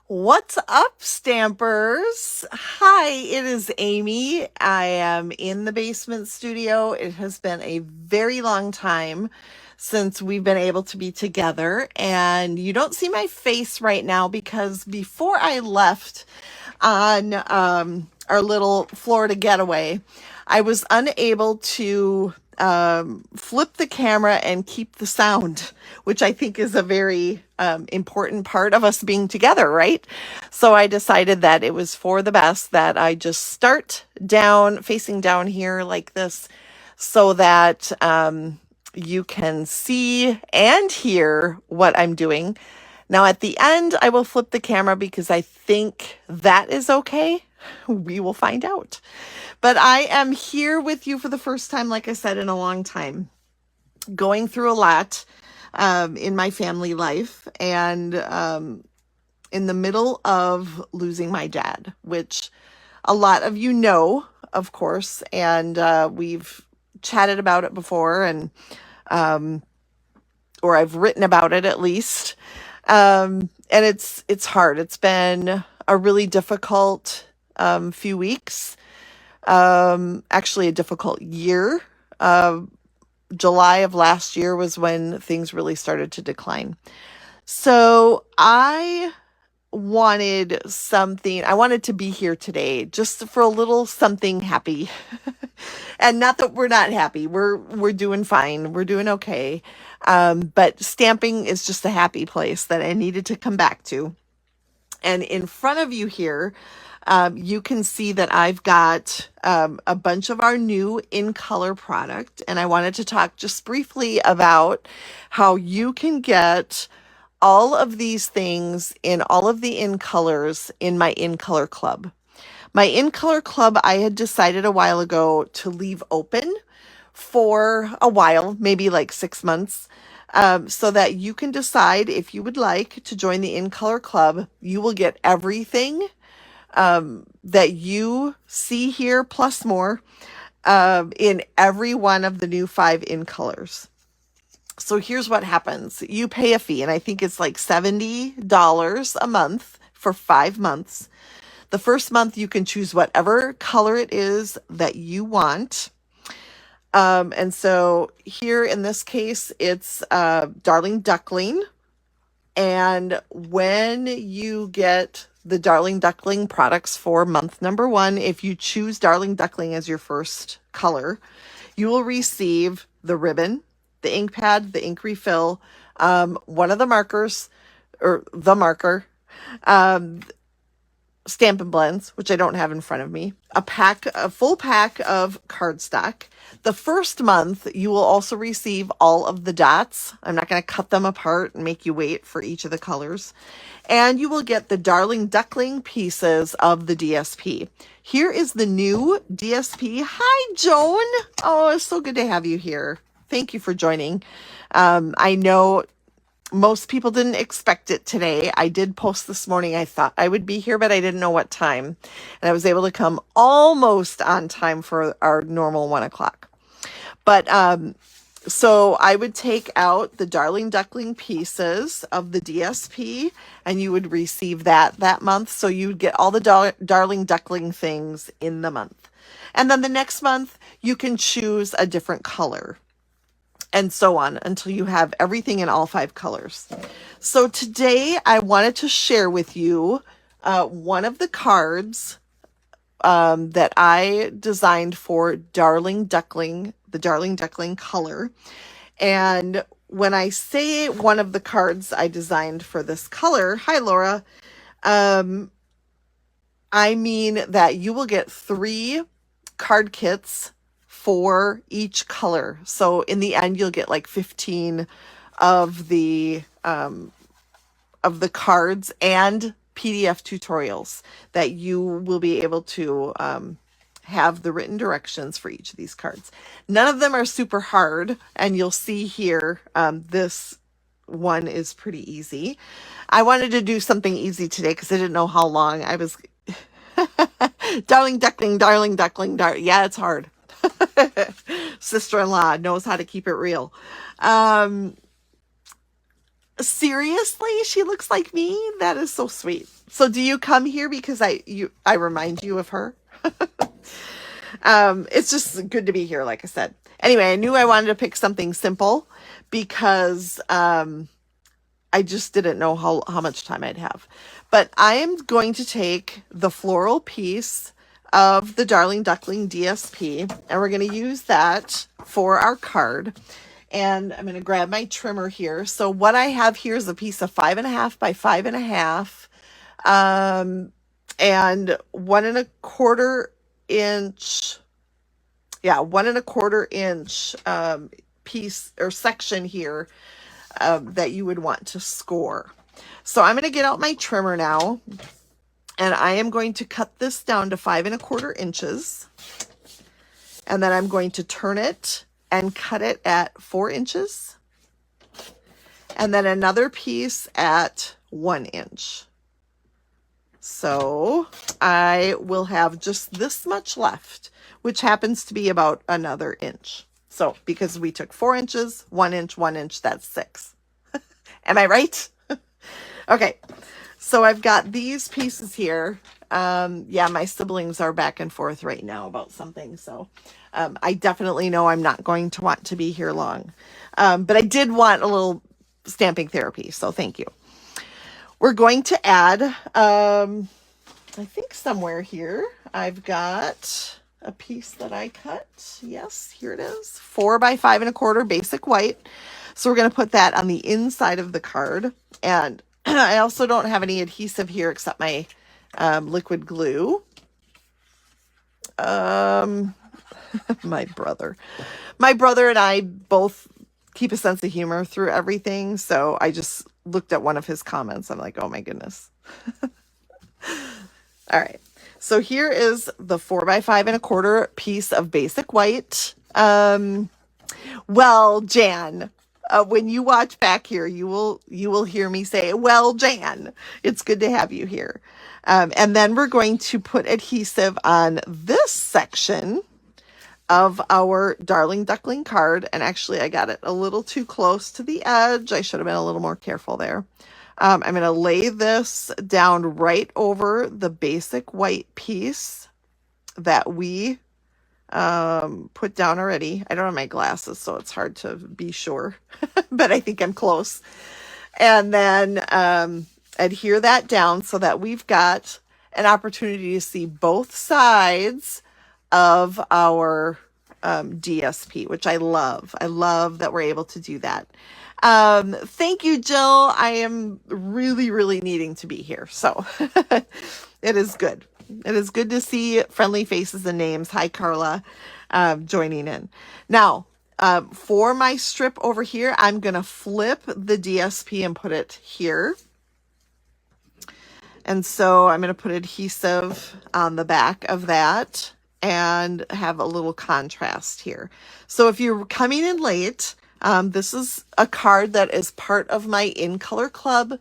What's up, Stampers? Hi, it is Amy. I am in the basement studio. It has been a very long time since we've been able to be together, and you don't see my face right now because before I left on our little Florida getaway, I was unable to flip the camera and keep the sound, which I think is a very important part of us being together, right? So I decided that it was for the best that I just start down, facing down here like this, so that you can see and hear what I'm doing. Now, at the end, I will flip the camera because I think that is okay. We will find out. But I am here with you for the first time, like I said, in a long time, going through a lot in my family life and in the middle of losing my dad, which a lot of you know, of course, and we've chatted about it before, and or I've written about it at least. And it's hard. It's been a really difficult few weeks. Actually, a difficult year. July of last year was when things really started to decline. So I wanted something. I wanted to be here today just for a little something happy. And not that we're not happy. We're doing fine. We're doing okay. But stamping is just a happy place that I needed to come back to. And in front of you here, you can see that I've got a bunch of our new in color product. And I wanted to talk just briefly about how you can get all of these things in all of the in colors in my in color club. My in color club, I had decided a while ago to leave open for a while, maybe like 6 months, so that you can decide if you would like to join the in color club. You will get everything that you see here plus more in every one of the new 5 in colors. So here's what happens. You pay a fee, and I think it's like $70 a month for 5 months. The first month, you can choose whatever color it is that you want. And so here in this case, it's Darling Duckling. And when you get the Darling Duckling products for month number 1, if you choose Darling Duckling as your first color, you will receive the ribbon, the ink pad, the ink refill, one of the markers, or the marker, Stampin' Blends, which I don't have in front of me, a full pack of cardstock. The first month, you will also receive all of the dots. I'm not going to cut them apart and make you wait for each of the colors. And you will get the Darling Duckling pieces of the DSP. Here is the new DSP. Hi, Joan. Oh, it's so good to have you here. Thank you for joining. I know most people didn't expect it today. I did post this morning. I thought I would be here, but I didn't know what time. And I was able to come almost on time for our normal 1 o'clock. But so I would take out the Darling Duckling pieces of the DSP, and you would receive that month. So you would get all the Darling Duckling things in the month. And then the next month, you can choose a different color, and so on until you have everything in all 5 colors. So today I wanted to share with you one of the cards that I designed for Darling Duckling, the Darling Duckling color. And when I say one of the cards I designed for this color, hi Laura, I mean that you will get 3 card kits for each color. So in the end, you'll get like 15 of the cards and PDF tutorials that you will be able to have the written directions for each of these cards. None of them are super hard, and you'll see here this one is pretty easy. I wanted to do something easy today because I didn't know how long I was. Darling Duckling, Darling Duckling, yeah, it's hard. Sister-in-law knows how to keep it real. Seriously, she looks like me? That is so sweet. So do you come here because I remind you of her? It's just good to be here, like I said. Anyway, I knew I wanted to pick something simple because I just didn't know how much time I'd have. But I am going to take the floral piece of the Darling Duckling DSP, and we're going to use that for our card. And I'm going to grab my trimmer here. So what I have here is a piece of 5.5 by 5.5, and 1.25 inch. Yeah, 1.25 inch piece or section here that you would want to score. So I'm going to get out my trimmer now, and I am going to cut this down to 5.25 inches. And then I'm going to turn it and cut it at 4 inches. And then another piece at 1 inch. So I will have just this much left, which happens to be about another inch. So because we took 4 inches, 1 inch, 1 inch, that's 6. Am I right? Okay. So I've got these pieces here. Yeah, my siblings are back and forth right now about something. So I definitely know I'm not going to want to be here long. But I did want a little stamping therapy. So thank you. We're going to add, I think somewhere here, I've got a piece that I cut. Yes, here it is. 4 by 5.25 basic white. So we're going to put that on the inside of the card. And I also don't have any adhesive here except my liquid glue. My brother and I both keep a sense of humor through everything. So I just looked at one of his comments. I'm like, oh my goodness. All right. So here is the 4 by 5.25 piece of basic white. Well, Jan, when you watch back here, you will hear me say, well, Jan, it's good to have you here. And then we're going to put adhesive on this section of our Darling Duckling card. And actually, I got it a little too close to the edge. I should have been a little more careful there. I'm going to lay this down right over the basic white piece that we put down already. I don't have my glasses, so it's hard to be sure, but I think I'm close. And then adhere that down so that we've got an opportunity to see both sides of our DSP, which I love. I love that we're able to do that. Thank you, Jill. I am really, really needing to be here. So it is good. It is good to see friendly faces and names. Hi, Carla, joining in. Now, for my strip over here, I'm going to flip the DSP and put it here. And so I'm going to put adhesive on the back of that and have a little contrast here. So if you're coming in late, this is a card that is part of my In Color Club.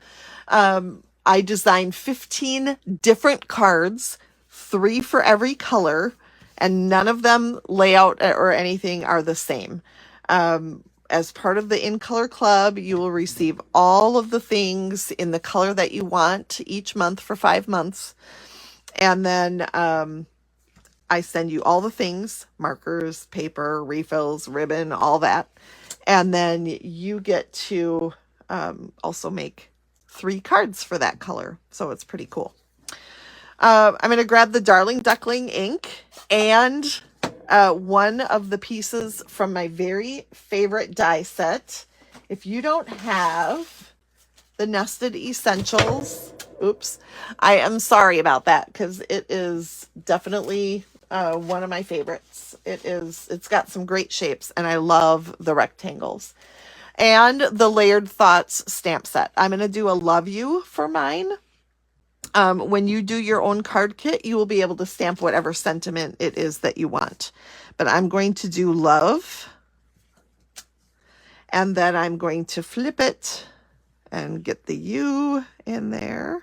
I designed 15 different cards, 3 for every color, and none of them layout or anything are the same. As part of the In Color Club, you will receive all of the things in the color that you want each month for 5 months. And then I send you all the things, markers, paper, refills, ribbon, all that. And then you get to also make 3 cards for that color. So it's pretty cool. I'm going to grab the Darling Duckling ink and one of the pieces from my very favorite die set. If you don't have the Nested Essentials, oops, I am sorry about that because it is definitely one of my favorites. It's got some great shapes and I love the rectangles. And the Layered Thoughts stamp set. I'm going to do a Love You for mine. When you do your own card kit, you will be able to stamp whatever sentiment it is that you want. But I'm going to do love. And then I'm going to flip it and get the U in there.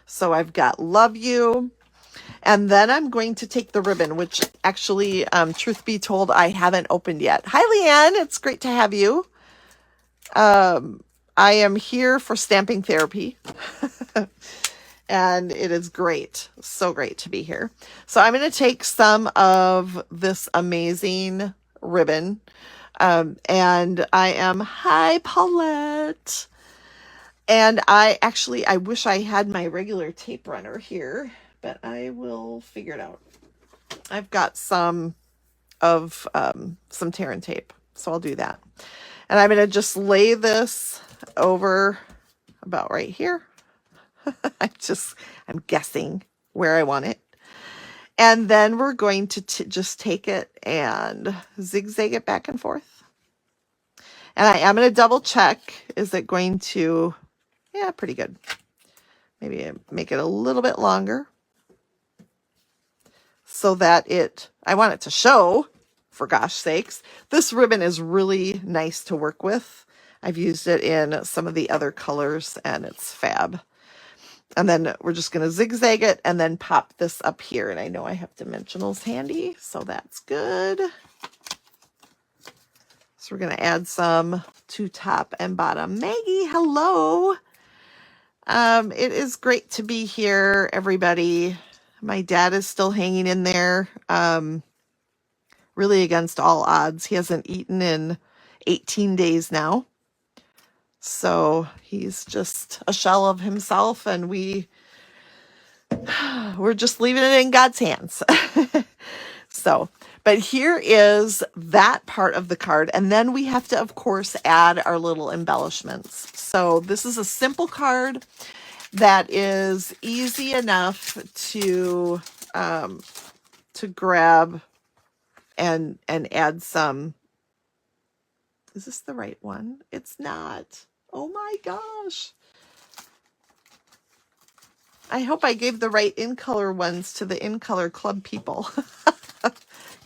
So I've got love you. And then I'm going to take the ribbon, which actually, truth be told, I haven't opened yet. Hi, Leanne. It's great to have you. I am here for stamping therapy. And it is great. So great to be here. So I'm going to take some of this amazing ribbon. And I am, hi, Paulette. And I wish I had my regular tape runner here, but I will figure it out. I've got some some tear and tape, so I'll do that. And I'm going to just lay this over about right here. I'm guessing where I want it. And then we're going to just take it and zigzag it back and forth. And I am going to double check. Is it going to, yeah, pretty good. Maybe make it a little bit longer so that I want it to show, for gosh sakes. This ribbon is really nice to work with. I've used it in some of the other colors and it's fab. And then we're just going to zigzag it and then pop this up here. And I know I have dimensionals handy, so that's good. So we're going to add some to top and bottom. Maggie, hello. It is great to be here, everybody. My dad is still hanging in there, really against all odds. He hasn't eaten in 18 days now. So he's just a shell of himself, and we're just leaving it in God's hands. So, but here is that part of the card. And then we have to, of course, add our little embellishments. So this is a simple card that is easy enough to grab and add some. Is this the right one? It's not. Oh my gosh. I hope I gave the right in color ones to the in color club people.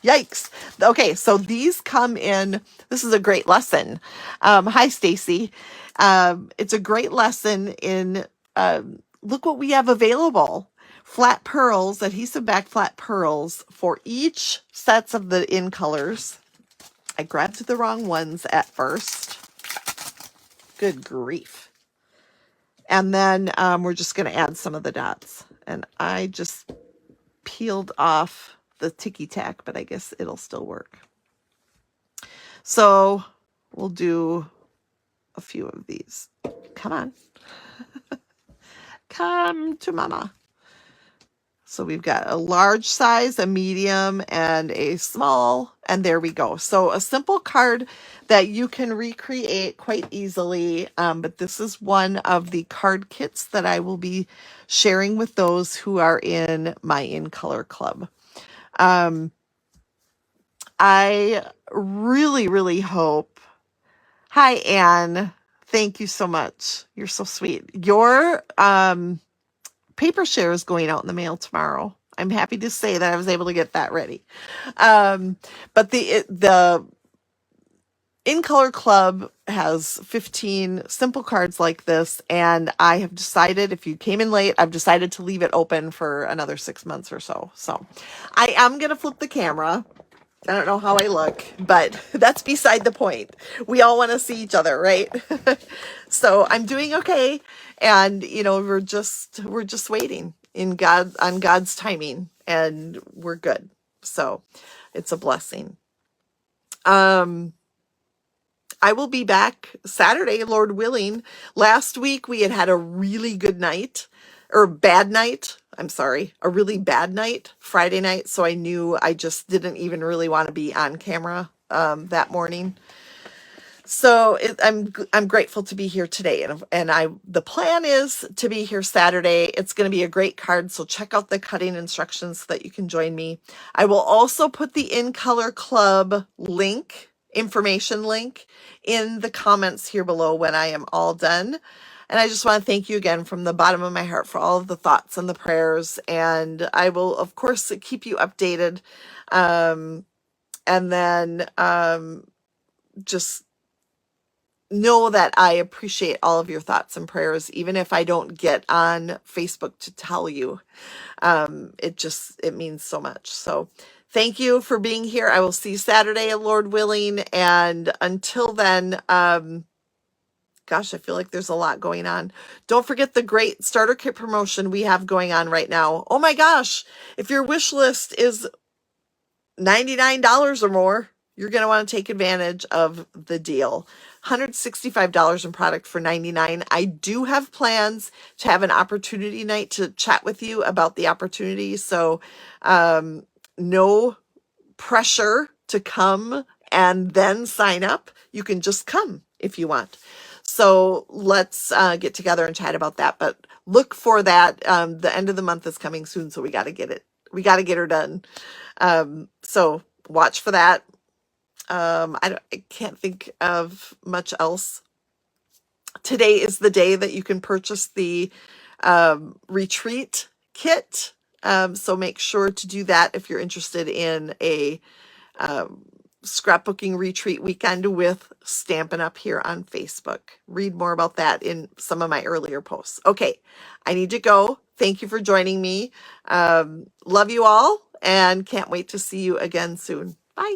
Yikes. Okay, so these come in. This is a great lesson. Hi, Stacy. It's a great lesson in, look what we have available. Flat pearls, adhesive back flat pearls for each sets of the in colors. I grabbed the wrong ones at first. Good grief. And then we're just going to add some of the dots. And I just peeled off the ticky tack, but I guess it'll still work. So we'll do a few of these. Come on. Come to mama. So we've got a large size, a medium, and a small, and there we go. So a simple card that you can recreate quite easily, but this is one of the card kits that I will be sharing with those who are in my In Color Club. I really, really hope. Hi, Anne. Thank you so much. You're so sweet. Your paper share is going out in the mail tomorrow. I'm happy to say that I was able to get that ready. But the In Color Club has 15 simple cards like this, and I have decided, if you came in late, I've decided to leave it open for another 6 months or so. So I am going to flip the camera. I don't know how I look, but that's beside the point. We all want to see each other, right? So I'm doing okay. And, we're just waiting on God's timing, and we're good. So it's a blessing. I will be back Saturday, Lord willing. Last week we had a really good night, or bad night. I'm sorry, a really bad night, Friday night. So I knew I just didn't even really want to be on camera that morning. So I'm grateful to be here today, and the plan is to be here Saturday. It's going to be a great card, so check out the cutting instructions so that you can join me. I will also put the In Color Club information link in the comments here below when I am all done. And I just want to thank you again from the bottom of my heart for all of the thoughts and the prayers. And I will, of course, keep you updated. And then just know that I appreciate all of your thoughts and prayers, even if I don't get on Facebook to tell you. It means so much. So thank you for being here. I will see you Saturday, Lord willing. And until then, Gosh, I feel like there's a lot going on. Don't forget the great starter kit promotion we have going on right now. Oh my gosh, if your wish list is $99 or more, you're going to want to take advantage of the deal. $165 in product for $99. I do have plans to have an opportunity night to chat with you about the opportunity. So, no pressure to come and then sign up. You can just come if you want. So let's get together and chat about that. But look for that. The end of the month is coming soon, so we got to get it. We got to get her done. So watch for that. I can't think of much else. Today is the day that you can purchase the retreat kit. So make sure to do that if you're interested in a scrapbooking retreat weekend with Stampin' Up here on Facebook. Read more about that in some of my earlier posts. Okay, I need to go. Thank you for joining me. Love you all and can't wait to see you again soon. Bye.